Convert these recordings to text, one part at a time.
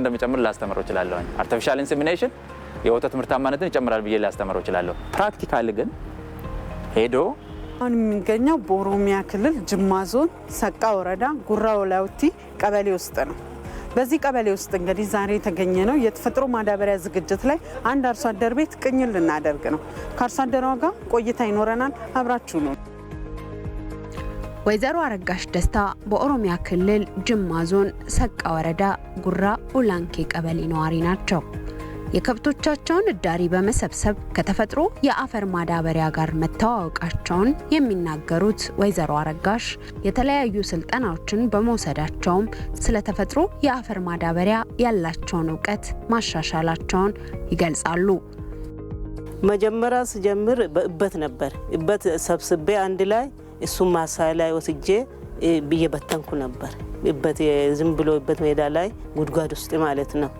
እንደሚጨምር ላስተምረው እችላለሁ። አርቲፊሻል ኢንሴሚኔሽን የወተት ምርታማነትን ይጨምራል ብዬ ላስተምረው እችላለሁ። ፕራክቲካሊ ግን ሄዶ አሁን የሚገኘው በኦሮሚያ ክልል ጅማ ዞን ሰቃ ወረዳ ጉራ ወላውቲ ቀበሌ ውስጥ ነው። በዚህ ቀበሌ ውስጥ እንግዲህ ዛሬ የተገኘ ነው የተፈጥሮ ማዳበሪያ ዝግጅት ላይ አንድ አርሶ አደር ቤት ቅኝት ልናደርግ ነው። ከአርሶ አደሯ ጋር ቆይታ ይኖረናል። አብራችሁ ነው። ወይዘሮ አረጋሽ ደስታ በኦሮሚያ ክልል ጅማ ዞን ሰቃ ወረዳ ጉራ ኡላንኬ ቀበሌ ነዋሪ ናቸው። የከብቶቻቸውን እዳሪ በመሰብሰብ ከተፈጥሮ የአፈር ማዳበሪያ ጋር መተዋወቃቸውን የሚናገሩት ወይዘሮ አረጋሽ የተለያዩ ስልጠናዎችን በመውሰዳቸውም ስለ ተፈጥሮ የአፈር ማዳበሪያ ያላቸውን እውቀት ማሻሻላቸውን ይገልጻሉ። መጀመሪያ ስጀምር በእበት ነበር። እበት ሰብስቤ አንድ ላይ እሱም ማሳ ላይ ወስጄ እየበተንኩ ነበር። እበት ዝም ብሎ እበት ሜዳ ላይ ጉድጓድ ውስጥ ማለት ነው።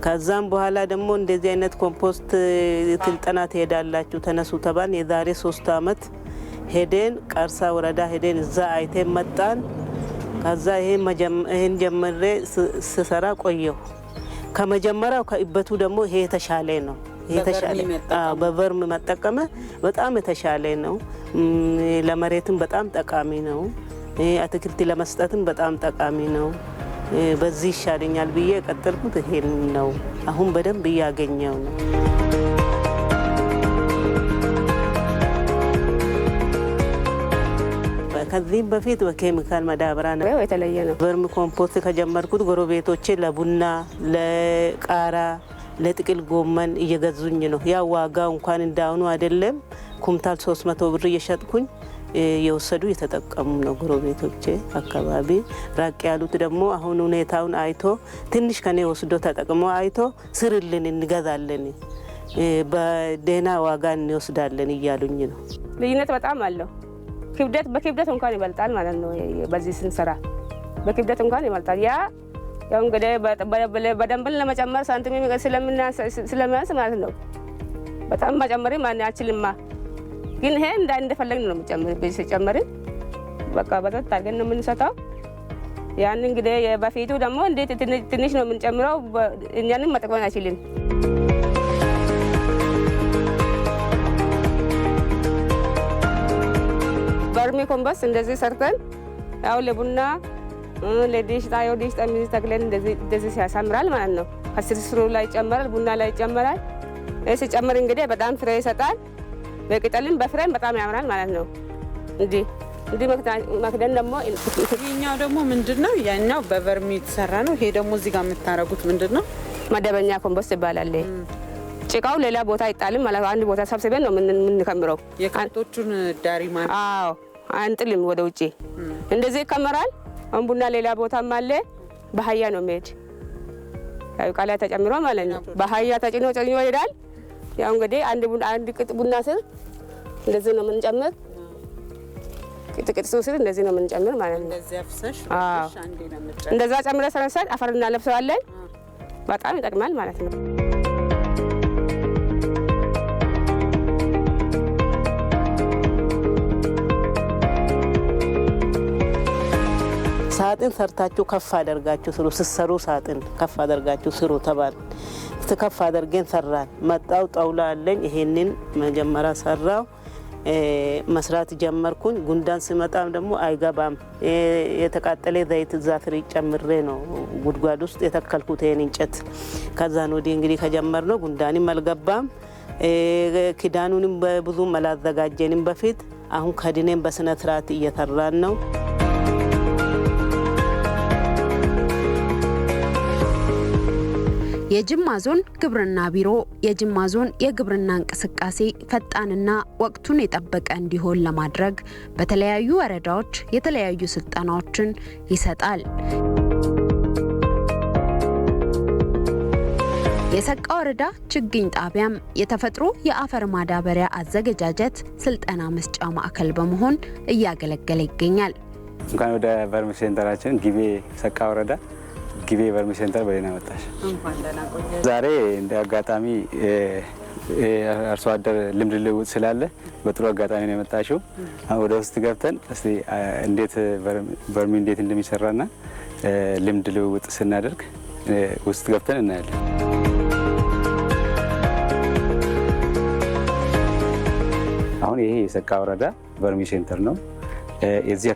ከዛም በኋላ ደግሞ እንደዚህ አይነት ኮምፖስት ስልጠና ትሄዳላችሁ ተነሱ ተባን። የዛሬ 3 አመት ሄደን ቀርሳ ወረዳ ሄደን እዛ አይተን መጣን። ከዛ ይሄን ጀምሬ ስሰራ ቆየሁ። ከመጀመሪያው ከእበቱ ደግሞ ይሄ የተሻለ ነው። የተሻለ በቨርም መጠቀም በጣም የተሻለ ነው። ለመሬትም በጣም ጠቃሚ ነው። አትክልት ለመስጠትም በጣም ጠቃሚ ነው። በዚህ ይሻለኛል ብዬ ቀጠልኩት። ይሄን ነው አሁን በደንብ እያገኘው ነው። ከዚህም በፊት በኬሚካል ማዳበሪያ ነው የተለየ ነው። ቨርም ኮምፖስት ከጀመርኩት ጎረቤቶቼ ለቡና፣ ለቃራ፣ ለጥቅል ጎመን እየገዙኝ ነው። ያ ዋጋ እንኳን እንዳሁኑ አይደለም። ኩምታል 300 ብር እየሸጥኩኝ የወሰዱ የተጠቀሙ ነው ጎረቤቶቼ። አካባቢ ራቅ ያሉት ደግሞ አሁን ሁኔታውን አይቶ ትንሽ ከኔ ወስዶ ተጠቅሞ አይቶ ስርልን እንገዛለን፣ በደህና ዋጋ እንወስዳለን እያሉኝ ነው። ልዩነት በጣም አለው። በክብደት እንኳን ይበልጣል ማለት ነው። በዚህ ስንሰራ በክብደት እንኳን ይበልጣል። ያው እንግዲህ በደንብ ለመጨመር ሳንቲም ስለሚያንስ ማለት ነው። በጣም መጨመር ማን ያችልማ። ግን ይሄ እንደፈለግን ነው የምንጨምር። በቃ በጣም ታርገን ነው የምንሰጣው። ያን እንግዲህ በፊቱ ደግሞ እንዴት ትንሽ ነው የምንጨምረው። እኛንም መጠቅመን አይችልም። ቨርሚ ኮምፖስት እንደዚህ ሰርተን ያው ለቡና ለዲሽ ታዮ ዲሽ ጠሚዝ ተክለን እንደዚህ ሲያሳምራል ማለት ነው። ከስሩ ላይ ይጨመራል፣ ቡና ላይ ይጨመራል። ሲጨመር እንግዲህ በጣም ፍሬ ይሰጣል። በቅጠልም በፍሬም በጣም ያምራል ማለት ነው። እንዲህ መክደን ደግሞ ይሄኛው ደግሞ ምንድነው? ያኛው በቨርሚ የተሰራ ነው። ይሄ ደግሞ እዚህ ጋር የምታረጉት ምንድነው? መደበኛ ኮምፖስት ይባላል። ጭቃው ሌላ ቦታ አይጣልም ማለት አንድ ቦታ ሰብስበን ነው የምንከምረው። የከብቶቹን ዳሪ ማለት አዎ፣ አንጥልም ወደ ውጪ እንደዚህ ይከመራል። አሁን ቡና ሌላ ቦታም አለ። በአህያ ነው የሚሄድ። ያው ቃላ ተጨምሮ ማለት ነው። በአህያ ተጭኖ ይሄዳል። ያው እንግዲህ አንድ ቅጥ ቡና ስር እንደዚህ ነው የምንጨምር። ቅጥ ስር እንደዚህ ነው የምንጨምር ማለት ነው። እንደዚህ አፍሰሽ አንዴ ነው የምንጨምር። እንደዛ ጨምረ ሰነሰል አፈር እናለብሰዋለን። በጣም ይጠቅማል ማለት ነው። ሳጥን ሰርታችሁ ከፍ አደርጋችሁ ስሩ። ስሰሩ ሳጥን ከፍ አደርጋችሁ ስሩ ተባል። ከፍ አደርገን ሰራን። መጣው ጣውላ አለኝ። ይሄንን መጀመሪያ ሰራው መስራት ጀመርኩኝ። ጉንዳን ሲመጣም ደግሞ አይገባም። የተቃጠለ ዘይት ዛፍሪ ጨምሬ ነው ጉድጓድ ውስጥ የተከልኩት ይሄን እንጨት። ከዛን ወዲህ እንግዲህ ከጀመርነው ጉንዳንም አልገባም። ኪዳኑንም በብዙም አላዘጋጀንም በፊት። አሁን ከድኔም በስነ ስርዓት እየሰራን ነው። የጅማ ዞን ግብርና ቢሮ የጅማ ዞን የግብርና እንቅስቃሴ ፈጣንና ወቅቱን የጠበቀ እንዲሆን ለማድረግ በተለያዩ ወረዳዎች የተለያዩ ስልጠናዎችን ይሰጣል። የሰቃ ወረዳ ችግኝ ጣቢያም የተፈጥሮ የአፈር ማዳበሪያ አዘገጃጀት ስልጠና መስጫ ማዕከል በመሆን እያገለገለ ይገኛል። እንኳን ወደ ቨርሚ ሴንተራችን ጊቤ ሰቃ ወረዳ ጊቤ ቨርሚ ሴንተር በሌና መጣሽ። ዛሬ እንደ አጋጣሚ አርሶ አደር ልምድ ልውውጥ ስላለ በጥሩ አጋጣሚ ነው የመጣሽው። ወደ ውስጥ ገብተን እስቲ እንዴት ቨርሚ እንዴት እንደሚሰራና ልምድ ልውውጥ ስናደርግ ውስጥ ገብተን እናያለን። አሁን ይሄ የሰቃ ወረዳ ቨርሚ ሴንተር ነው። የዚህ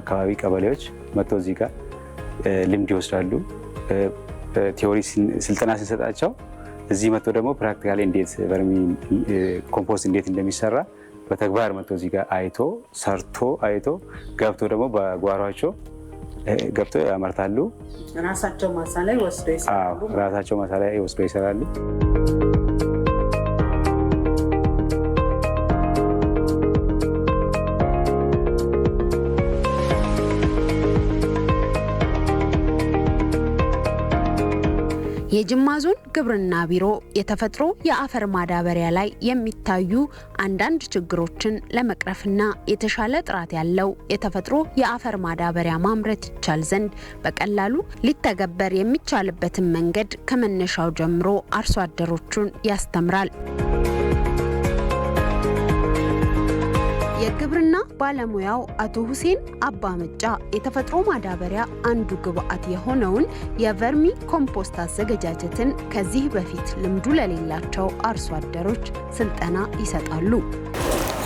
አካባቢ ቀበሌዎች መጥተው እዚህ ጋር ልምድ ይወስዳሉ። ቲዮሪ ስልጠና ስንሰጣቸው እዚህ መጥተው ደግሞ ፕራክቲካሊ እንዴት ቨርሚ ኮምፖስት እንዴት እንደሚሰራ በተግባር መጥተው እዚህ ጋር ሰርቶ አይቶ ገብቶ ደግሞ በጓሯቸው ገብቶ ያመርታሉ። ራሳቸው ማሳ ላይ ወስደው ይሰራሉ። የጅማ ዞን ግብርና ቢሮ የተፈጥሮ የአፈር ማዳበሪያ ላይ የሚታዩ አንዳንድ ችግሮችን ለመቅረፍና የተሻለ ጥራት ያለው የተፈጥሮ የአፈር ማዳበሪያ ማምረት ይቻል ዘንድ በቀላሉ ሊተገበር የሚቻልበትን መንገድ ከመነሻው ጀምሮ አርሶ አደሮቹን ያስተምራል። የግብርና ባለሙያው አቶ ሁሴን አባ መጫ የተፈጥሮ ማዳበሪያ አንዱ ግብአት የሆነውን የቨርሚ ኮምፖስት አዘገጃጀትን ከዚህ በፊት ልምዱ ለሌላቸው አርሶ አደሮች ስልጠና ይሰጣሉ።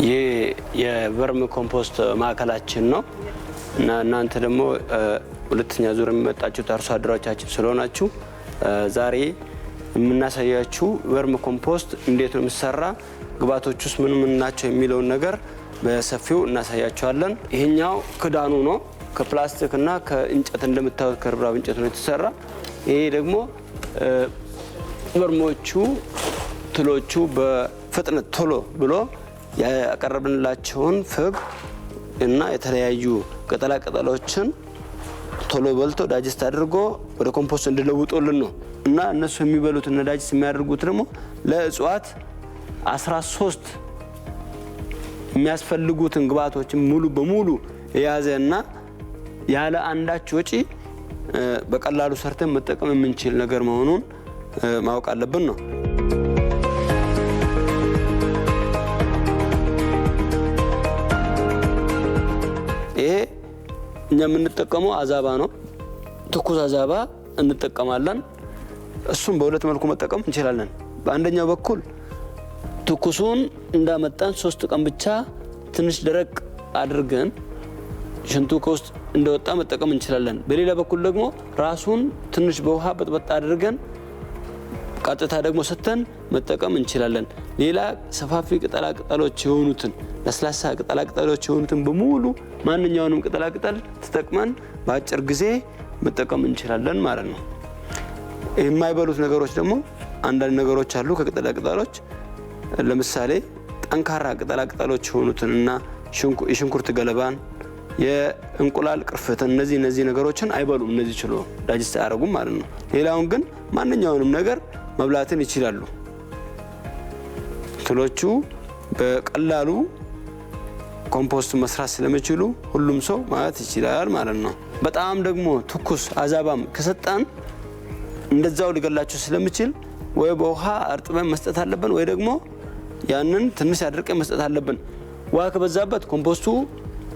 ይህ የቨርሚ ኮምፖስት ማዕከላችን ነው እና እናንተ ደግሞ ሁለተኛ ዙር የሚመጣችሁት አርሶ አደሮቻችን ስለሆናችሁ ዛሬ የምናሳያችሁ ቨርሚ ኮምፖስት እንዴት ነው የሚሰራ፣ ግብአቶቹስ ምን ናቸው የሚለውን ነገር በሰፊው እናሳያቸዋለን። ይሄኛው ክዳኑ ነው። ከፕላስቲክ እና ከእንጨት እንደምታዩት ከርብራብ እንጨት ነው የተሰራ። ይሄ ደግሞ ቨርሞቹ ትሎቹ በፍጥነት ቶሎ ብሎ ያቀረብንላቸውን ፍግ እና የተለያዩ ቅጠላ ቅጠሎችን ቶሎ በልቶ ዳይጀስት አድርጎ ወደ ኮምፖስት እንዲለውጡልን ነው እና እነሱ የሚበሉት እና ዳይጀስት የሚያደርጉት ደግሞ ለእጽዋት 13 የሚያስፈልጉትን ግብአቶችን ሙሉ በሙሉ የያዘና ያለ አንዳች ወጪ በቀላሉ ሰርተን መጠቀም የምንችል ነገር መሆኑን ማወቅ አለብን ነው። ይሄ እኛ የምንጠቀመው አዛባ ነው። ትኩስ አዛባ እንጠቀማለን። እሱም በሁለት መልኩ መጠቀም እንችላለን። በአንደኛው በኩል ትኩሱን እንዳመጣን 3 ቀን ብቻ ትንሽ ደረቅ አድርገን ሽንቱ ከውስጥ እንደወጣ መጠቀም እንችላለን። በሌላ በኩል ደግሞ ራሱን ትንሽ በውሃ በጥበጥ አድርገን ቀጥታ ደግሞ ሰተን መጠቀም እንችላለን። ሌላ ሰፋፊ ቅጠላ ቅጠሎች የሆኑትን ለስላሳ ቅጠላ ቅጠሎች የሆኑትን በሙሉ ማንኛውንም ቅጠላ ቅጠል ተጠቅመን በአጭር ጊዜ መጠቀም እንችላለን ማለት ነው። የማይበሉት ነገሮች ደግሞ አንዳንድ ነገሮች አሉ ከቅጠላ ቅጠሎች ለምሳሌ ጠንካራ ቅጠላ ቅጠሎች የሆኑትን እና የሽንኩርት ገለባን፣ የእንቁላል ቅርፍትን እነዚህ ነገሮችን አይበሉም። እነዚህ ችሎ ዳይጀስት አያደርጉም ማለት ነው። ሌላውን ግን ማንኛውንም ነገር መብላትን ይችላሉ። ትሎቹ በቀላሉ ኮምፖስት መስራት ስለሚችሉ ሁሉም ሰው ማለት ይችላል ማለት ነው። በጣም ደግሞ ትኩስ አዛባም ከሰጣን እንደዛው ሊገላችሁ ስለሚችል ወይ በውሃ አርጥበን መስጠት አለብን ወይ ደግሞ ያንን ትንሽ አድርቀን መስጠት አለብን። ውሃ ከበዛበት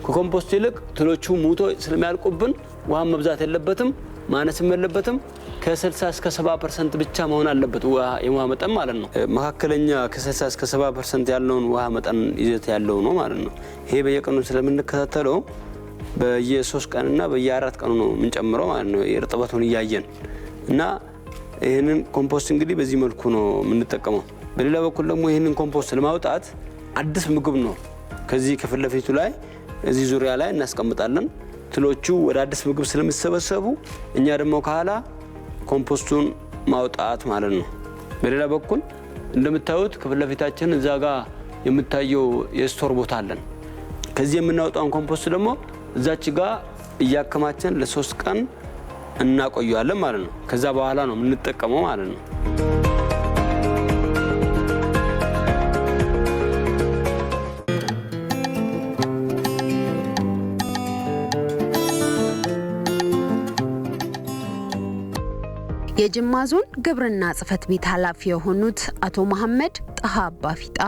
ከኮምፖስት ይልቅ ትሎቹ ሙቶ ስለሚያልቁብን ውሃ መብዛት የለበትም፣ ማነስም የለበትም። ከ60 እስከ 70% ብቻ መሆን አለበት የውሃ መጠን ማለት ነው። መካከለኛ ከ60 እስከ 70% ያለውን ውሃ መጠን ይዘት ያለው ነው ማለት ነው። ይሄ በየቀኑ ስለምንከታተለው በየ3 ቀንና በየ4 ቀኑ ነው የምንጨምረው ማለት ነው የእርጥበቱን እያየን እና ይህንን ኮምፖስት እንግዲህ በዚህ መልኩ ነው የምንጠቀመው። በሌላ በኩል ደግሞ ይህንን ኮምፖስት ለማውጣት አዲስ ምግብ ነው ከዚህ ከፊት ለፊቱ ላይ እዚህ ዙሪያ ላይ እናስቀምጣለን። ትሎቹ ወደ አዲስ ምግብ ስለሚሰበሰቡ እኛ ደግሞ ከኋላ ኮምፖስቱን ማውጣት ማለት ነው። በሌላ በኩል እንደምታዩት ከፊት ለፊታችን እዛ ጋር የምታየው የስቶር ቦታ አለን። ከዚህ የምናወጣውን ኮምፖስት ደግሞ እዛች ጋር እያከማችን ለ3 ቀን እናቆየዋለን ማለት ነው። ከዛ በኋላ ነው የምንጠቀመው ማለት ነው። የጅማ ዞን ግብርና ጽሕፈት ቤት ኃላፊ የሆኑት አቶ መሐመድ ጣሃ አባፊጣ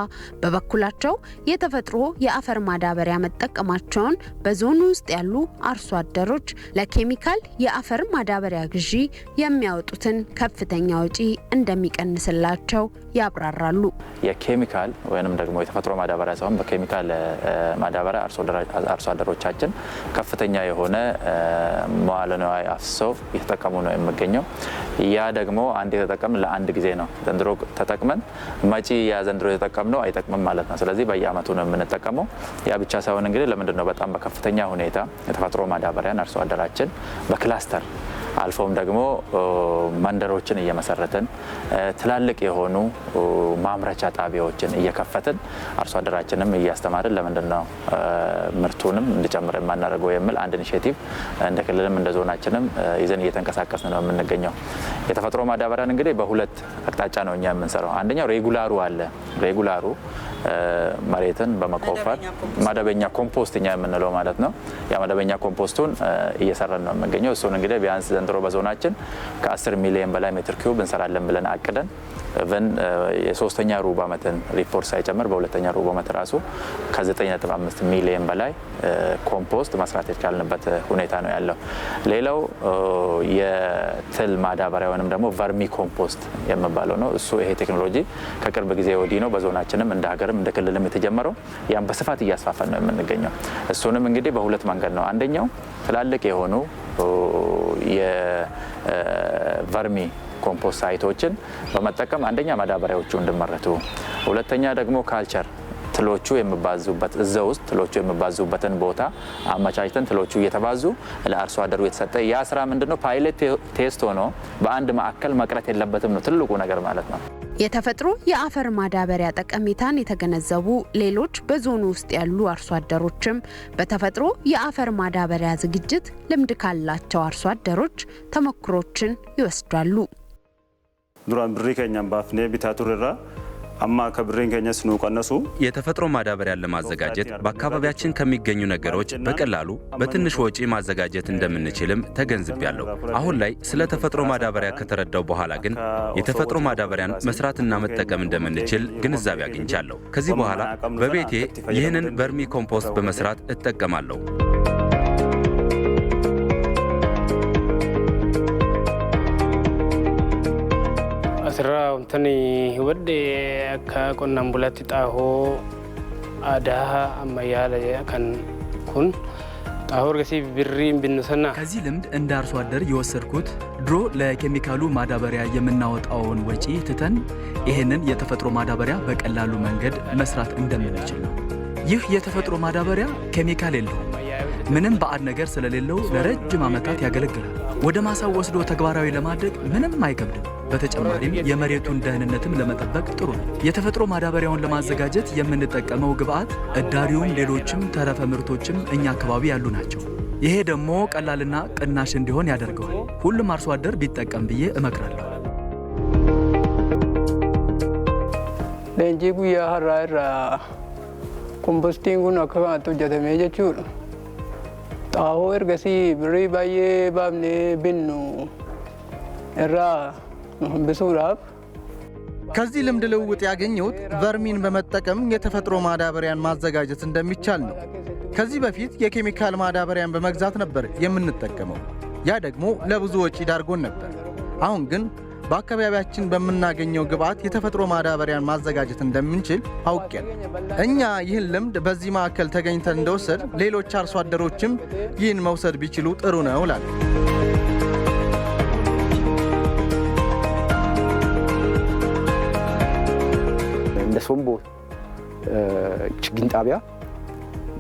በበኩላቸው የተፈጥሮ የአፈር ማዳበሪያ መጠቀማቸውን በዞኑ ውስጥ ያሉ አርሶ አደሮች ለኬሚካል የአፈር ማዳበሪያ ግዢ የሚያወጡትን ከፍተኛ ወጪ እንደሚቀንስላቸው ያብራራሉ። የኬሚካል ወይንም ደግሞ የተፈጥሮ ማዳበሪያ ሳይሆን በኬሚካል ማዳበሪያ አርሶ አደሮቻችን ከፍተኛ የሆነ መዋዕለ ንዋይ አፍሰው እየተጠቀሙ ነው የሚገኘው። ያ ደግሞ አንድ የተጠቀምን ለአንድ ጊዜ ነው። ዘንድሮ ተጠቅመን መጪ ያ ዘንድሮ የተጠቀምነው አይጠቅምም ማለት ነው። ስለዚህ በየአመቱ ነው የምንጠቀመው። ያ ብቻ ሳይሆን እንግዲህ ለምንድነው በጣም በከፍተኛ ሁኔታ የተፈጥሮ ማዳበሪያን አርሶ አደራችን በክላስተር አልፎም ደግሞ መንደሮችን እየመሰረትን ትላልቅ የሆኑ ማምረቻ ጣቢያዎችን እየከፈትን አርሶ አደራችንም እያስተማርን ለምንድነው ምርቱንም እንዲጨምር የማናደርገው የሚል አንድ ኢኒሼቲቭ እንደ ክልልም እንደ ዞናችንም ይዘን እየተንቀሳቀስን ነው የምንገኘው። የተፈጥሮ ማዳበሪያን እንግዲህ በሁለት አቅጣጫ ነው እኛ የምንሰራው። አንደኛው ሬጉላሩ አለ። ሬጉላሩ መሬትን በመቆፈር መደበኛ ኮምፖስት እኛ የምንለው ማለት ነው። ያ መደበኛ ኮምፖስቱን እየሰራን ነው የምንገኘው። እሱን እንግዲህ ቢያንስ ዘንድሮ በዞናችን ከ10 ሚሊዮን በላይ ሜትር ኪዩብ እንሰራለን ብለን አቅደን የሶስተኛ ሩብ ዓመትን ሪፖርት ሳይጨምር በሁለተኛ ሩብ ዓመት ራሱ ከ9.5 ሚሊዮን በላይ ኮምፖስት መስራት የቻልንበት ሁኔታ ነው ያለው። ሌላው የትል ማዳበሪያ ወይንም ደግሞ ቨርሚ ኮምፖስት የሚባለው ነው። እሱ ይሄ ቴክኖሎጂ ከቅርብ ጊዜ ወዲህ ነው በዞናችንም እንደ ሀገርም እንደ ክልልም የተጀመረው። ያን በስፋት እያስፋፋን ነው የምንገኘው። እሱንም እንግዲህ በሁለት መንገድ ነው። አንደኛው ትላልቅ የሆኑ የቨርሚ ኮምፖስት ሳይቶችን በመጠቀም አንደኛ ማዳበሪያዎቹ እንዲመረቱ፣ ሁለተኛ ደግሞ ካልቸር ትሎቹ የሚባዙበት እዛው ውስጥ ትሎቹ የሚባዙበትን ቦታ አመቻችተን ትሎቹ እየተባዙ ለአርሶ አደሩ የተሰጠ ያ ስራ ምንድነው ፓይለት ቴስት ሆኖ በአንድ ማዕከል መቅረት የለበትም ነው ትልቁ ነገር ማለት ነው። የተፈጥሮ የአፈር ማዳበሪያ ጠቀሜታን የተገነዘቡ ሌሎች በዞኑ ውስጥ ያሉ አርሶ አደሮችም በተፈጥሮ የአፈር ማዳበሪያ ዝግጅት ልምድ ካላቸው አርሶ አደሮች ተሞክሮችን ይወስዳሉ። ዱራን ብሪ ከኛም ባፍኔ ቢታቱርራ አማ ከብሬን ከኛስ ነው ቀነሱ የተፈጥሮ ማዳበሪያን ለማዘጋጀት በአካባቢያችን ከሚገኙ ነገሮች በቀላሉ በትንሽ ወጪ ማዘጋጀት እንደምንችልም ተገንዝቤያለሁ። አሁን ላይ ስለ ተፈጥሮ ማዳበሪያ ከተረዳው በኋላ ግን የተፈጥሮ ማዳበሪያን መስራትና መጠቀም እንደምንችል ግንዛቤ አግኝቻለሁ። ከዚህ በኋላ በቤቴ ይህንን ቨርሚ ኮምፖስት በመስራት እጠቀማለሁ። ስራ እንተኒ ወደ ከቆናም ቡላት ጣሆ አዳ አማያለ ከን ኩን ጣሆ ገሲ ብሪም ብንሰና ከዚህ ልምድ እንደ አርሶ አደር የወሰድኩት ድሮ ለኬሚካሉ ማዳበሪያ የምናወጣውን ወጪ ትተን ይሄንን የተፈጥሮ ማዳበሪያ በቀላሉ መንገድ መስራት እንደምንችል ነው። ይህ የተፈጥሮ ማዳበሪያ ኬሚካል የለውም። ምንም ባዕድ ነገር ስለሌለው ለረጅም ዓመታት ያገለግላል። ወደ ማሳው ወስዶ ተግባራዊ ለማድረግ ምንም አይከብድም። በተጨማሪም የመሬቱን ደህንነትም ለመጠበቅ ጥሩ ነው። የተፈጥሮ ማዳበሪያውን ለማዘጋጀት የምንጠቀመው ግብአት እዳሪውም ሌሎችም ተረፈ ምርቶችም እኛ አካባቢ ያሉ ናቸው። ይሄ ደግሞ ቀላልና ቅናሽ እንዲሆን ያደርገዋል። ሁሉም አርሶ አደር ቢጠቀም ብዬ እመክራለሁ። ለንጂ ጉያ ሀራራ ኮምፖስቲንጉን አካባቱ ጀተሜ ጀቹር ጣሆ እርገሲ ብሪ ባዬ ባብኔ ቢኑ እራ ብሱራብ ከዚህ ልምድ ልውውጥ ያገኘሁት ቨርሚን በመጠቀም የተፈጥሮ ማዳበሪያን ማዘጋጀት እንደሚቻል ነው። ከዚህ በፊት የኬሚካል ማዳበሪያን በመግዛት ነበር የምንጠቀመው። ያ ደግሞ ለብዙ ወጪ ዳርጎን ነበር። አሁን ግን በአካባቢያችን በምናገኘው ግብአት የተፈጥሮ ማዳበሪያን ማዘጋጀት እንደምንችል አውቄያለሁ። እኛ ይህን ልምድ በዚህ ማዕከል ተገኝተን እንደወሰድ ሌሎች አርሶ አደሮችም ይህን መውሰድ ቢችሉ ጥሩ ነው እላለሁ። እንደ ሶምቦ ችግኝ ጣቢያ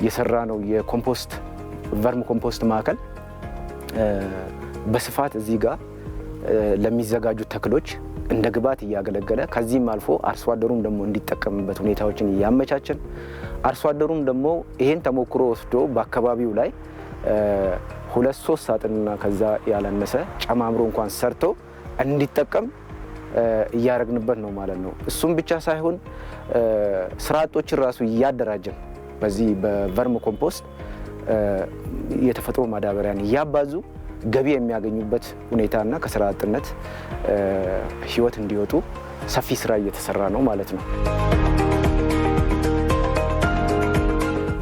የሰራ ነው የኮምፖስት ቨርም ኮምፖስት ማዕከል በስፋት እዚህ ጋር ለሚዘጋጁ ተክሎች እንደ ግብዓት እያገለገለ ከዚህም አልፎ አርሶ አደሩም ደግሞ እንዲጠቀምበት ሁኔታዎችን እያመቻቸን አርሶ አደሩም ደግሞ ይሄን ተሞክሮ ወስዶ በአካባቢው ላይ 2-3 ሳጥንና ከዛ ያላነሰ ጨማምሮ እንኳን ሰርቶ እንዲጠቀም እያረግንበት ነው ማለት ነው። እሱም ብቻ ሳይሆን ስራ አጦችን ራሱ እያደራጀን በዚህ በቨርም ኮምፖስት የተፈጥሮ ማዳበሪያን እያባዙ ገቢ የሚያገኙበት ሁኔታና ከስራ አጥነት ህይወት እንዲወጡ ሰፊ ስራ እየተሰራ ነው ማለት ነው።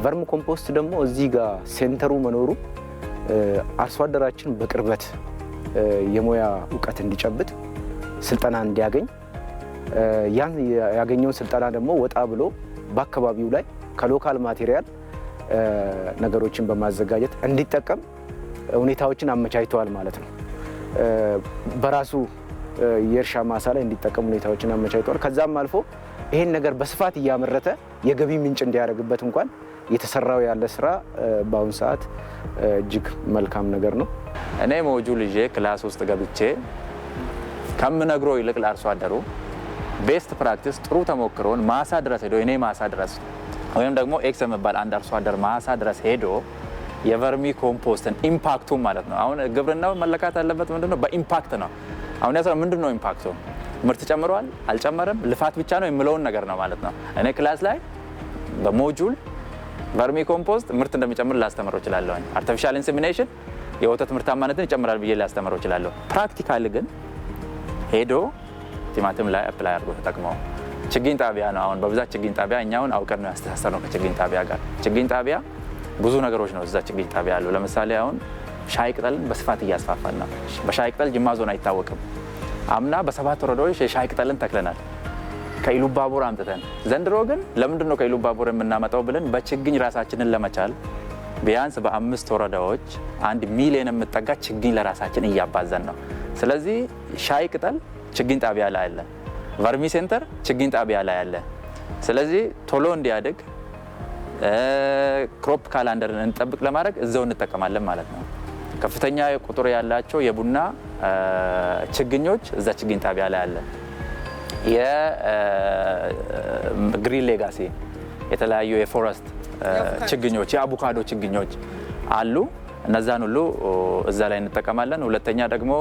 ቨርም ኮምፖስት ደግሞ እዚህ ጋር ሴንተሩ መኖሩ አርሶ አደራችን በቅርበት የሙያ እውቀት እንዲጨብጥ ስልጠና እንዲያገኝ ያን ያገኘውን ስልጠና ደግሞ ወጣ ብሎ በአካባቢው ላይ ከሎካል ማቴሪያል ነገሮችን በማዘጋጀት እንዲጠቀም ሁኔታዎችን አመቻችተዋል ማለት ነው። በራሱ የእርሻ ማሳ ላይ እንዲጠቀም ሁኔታዎችን አመቻችተዋል። ከዛም አልፎ ይሄን ነገር በስፋት እያመረተ የገቢ ምንጭ እንዲያደርግበት እንኳን የተሰራው ያለ ስራ በአሁኑ ሰዓት እጅግ መልካም ነገር ነው። እኔ ሞጁል ይዤ ክላስ ውስጥ ገብቼ ከምነግረው ይልቅ ለአርሶ አደሩ ቤስት ፕራክቲስ ጥሩ ተሞክሮን ማሳ ድረስ ሄዶ እኔ ማሳ ድረስ ወይም ደግሞ ኤክስ የሚባል አንድ አርሶ አደር ማሳ ድረስ ሄዶ የቨርሚ ኮምፖስትን ኢምፓክቱ ማለት ነው። አሁን ግብርናው መለካት ያለበት ምንድነው? በኢምፓክት ነው። አሁን ያሰራ ምንድነው ኢምፓክቱ? ምርት ጨምሯል አልጨመረም፣ ልፋት ብቻ ነው የሚለውን ነገር ነው ማለት ነው። እኔ ክላስ ላይ በሞጁል ቨርሚ ኮምፖስት ምርት እንደሚጨምር ላስተምረው እችላለሁ። አርቲፊሻል ኢንሴሚኔሽን የወተት ምርታማነትን ይጨምራል ብዬ ላስተምረው እችላለሁ። ፕራክቲካሊ ግን ሄዶ ቲማቲም ላይ አፕላይ አድርጎ ተጠቅመው ችግኝ ጣቢያ ነው። አሁን በብዛት ችግኝ ጣቢያ እኛውን አውቀን ነው ያስተሳሰርነው ከችግኝ ጣቢያ ጋር። ችግኝ ጣቢያ ብዙ ነገሮች ነው እዛ ችግኝ ጣቢያ ያለው። ለምሳሌ አሁን ሻይ ቅጠልን በስፋት እያስፋፋን ነው። በሻይ ቅጠል ጅማ ዞን አይታወቅም። አምና በ7 ወረዳዎች የሻይ ቅጠልን ተክለናል ከኢሉባቡር አምጥተን። ዘንድሮ ግን ለምንድን ነው ከኢሉባቡር የምናመጣው ብለን በችግኝ ራሳችንን ለመቻል ቢያንስ በ5 ወረዳዎች 1 ሚሊዮን የምጠጋ ችግኝ ለራሳችን እያባዘን ነው። ስለዚህ ሻይ ቅጠል ችግኝ ጣቢያ ላይ አለ፣ ቨርሚ ሴንተር ችግኝ ጣቢያ ላይ አለ። ስለዚህ ቶሎ እንዲያድግ ክሮፕ ካላንደርን እንጠብቅ ለማድረግ እዛው እንጠቀማለን ማለት ነው። ከፍተኛ ቁጥር ያላቸው የቡና ችግኞች እዛ ችግኝ ጣቢያ ላይ አለ። የግሪን ሌጋሲ የተለያዩ የፎረስት ችግኞች፣ የአቮካዶ ችግኞች አሉ። እነዛን ሁሉ እዛ ላይ እንጠቀማለን። ሁለተኛ ደግሞ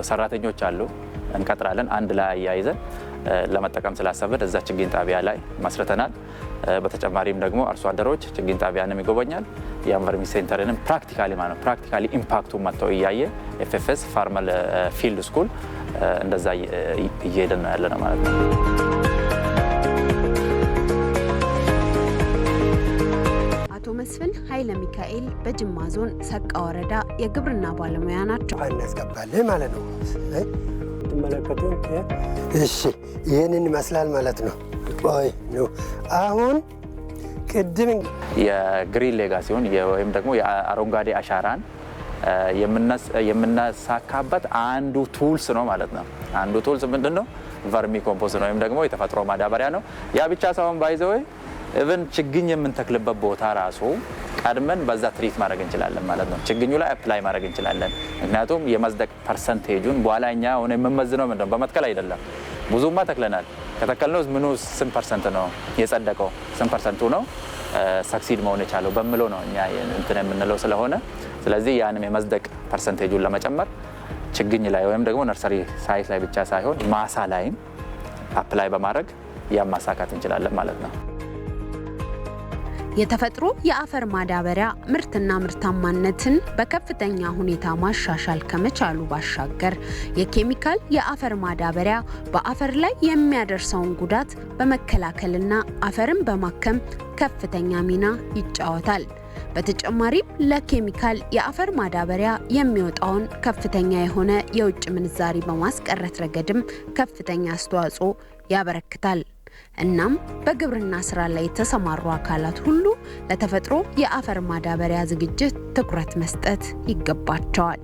ሰራተኞች አሉ እንቀጥራለን። አንድ ላይ አያይዘን ለመጠቀም ስላሰብን እዛ ችግኝ ጣቢያ ላይ መስርተናል። በተጨማሪም ደግሞ አርሶ አደሮች ችግኝ ጣቢያንም ይጎበኛል። የቨርሚ ሴንተርንም ፕራክቲካሊ ማለት ነው ፕራክቲካሊ ኢምፓክቱ መጥተው እያየ ኤፍኤፍኤስ ፋርመር ፊልድ ስኩል እንደዛ እየሄድን ነው ያለ ነው ማለት ነው። አቶ መስፍን ኃይለ ሚካኤል በጅማ ዞን ሰቃ ወረዳ የግብርና ባለሙያ ናቸው። እናስገባለን ማለት ነው። ትመለከቱን። እሺ ይሄንን ይመስላል ማለት ነው። ቆይ ነው አሁን ቅድም የግሪን ሌጋሲውን ወይም ደግሞ የአረንጓዴ አሻራን የምናሳካበት አንዱ ቱልስ ነው ማለት ነው። አንዱ ቱልስ ምንድነው? ቨርሚ ኮምፖስት ነው ወይም ደግሞ የተፈጥሮ ማዳበሪያ ነው። ያ ብቻ ሳይሆን ባይዘው ኢቭን ችግኝ የምንተክልበት ቦታ ራሱ ቀድመን በዛ ትሪት ማድረግ እንችላለን ማለት ነው። ችግኙ ላይ አፕላይ ማድረግ እንችላለን። ምክንያቱም የመጽደቅ ፐርሰንቴጁን በኋላ እኛ ሆነ የምንመዝነው ምንድነው? በመትከል አይደለም። ብዙማ ተክለናል። ከተከልነው ምኑ ስንት ፐርሰንት ነው የጸደቀው? ስንት ፐርሰንቱ ነው ሰክሲድ መሆን የቻለው በሚለው ነው እኛ እንትን የምንለው ስለሆነ፣ ስለዚህ ያንም የመጽደቅ ፐርሰንቴጁን ለመጨመር ችግኝ ላይ ወይም ደግሞ ነርሰሪ ሳይት ላይ ብቻ ሳይሆን ማሳ ላይም አፕላይ በማድረግ ያማሳካት እንችላለን ማለት ነው። የተፈጥሮ የአፈር ማዳበሪያ ምርትና ምርታማነትን በከፍተኛ ሁኔታ ማሻሻል ከመቻሉ ባሻገር የኬሚካል የአፈር ማዳበሪያ በአፈር ላይ የሚያደርሰውን ጉዳት በመከላከልና አፈርን በማከም ከፍተኛ ሚና ይጫወታል። በተጨማሪም ለኬሚካል የአፈር ማዳበሪያ የሚወጣውን ከፍተኛ የሆነ የውጭ ምንዛሪ በማስቀረት ረገድም ከፍተኛ አስተዋጽኦ ያበረክታል። እናም በግብርና ስራ ላይ የተሰማሩ አካላት ሁሉ ለተፈጥሮ የአፈር ማዳበሪያ ዝግጅት ትኩረት መስጠት ይገባቸዋል።